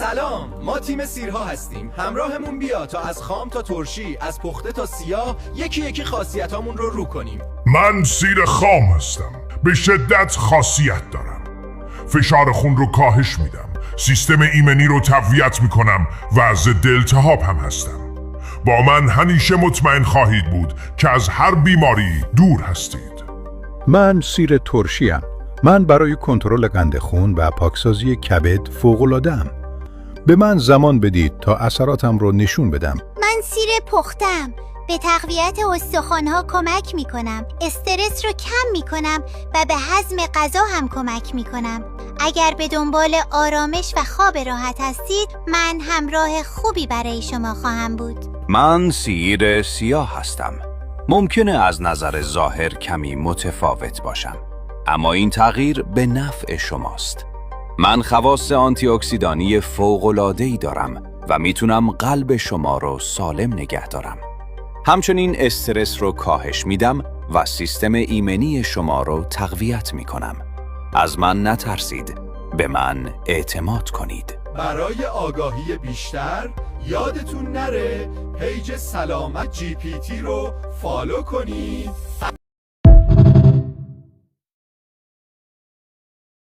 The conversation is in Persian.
سلام، ما تیم سیرها هستیم. همراهمون بیا تا از خام تا ترشی، از پخته تا سیاه، یکی یکی خاصیتامون رو کنیم. من سیر خام هستم. به شدت خاصیت دارم. فشار خون رو کاهش میدم. سیستم ایمنی رو تقویت میکنم و ضد التهاب هم هستم. با من همیشه مطمئن خواهید بود که از هر بیماری دور هستید. من سیر ترشیم. من برای کنترل قند خون و پاکسازی کبد فوق‌العاده‌ام. به من زمان بدید تا اثراتم رو نشون بدم. من سیر پختم. به تقویت استخوان‌ها کمک می‌کنم. استرس رو کم می‌کنم و به هضم غذا هم کمک می‌کنم. اگر به دنبال آرامش و خواب راحت هستید، من همراه خوبی برای شما خواهم بود. من سیر سیاه هستم. ممکنه از نظر ظاهر کمی متفاوت باشم، اما این تغییر به نفع شماست. من خواص آنتی اکسیدانی فوق‌العاده‌ای دارم و میتونم قلب شما رو سالم نگه دارم. همچنین استرس رو کاهش میدم و سیستم ایمنی شما رو تقویت میکنم. از من نترسید، به من اعتماد کنید. برای آگاهی بیشتر یادتون نره پیج سلامت GPT رو فالو کنید.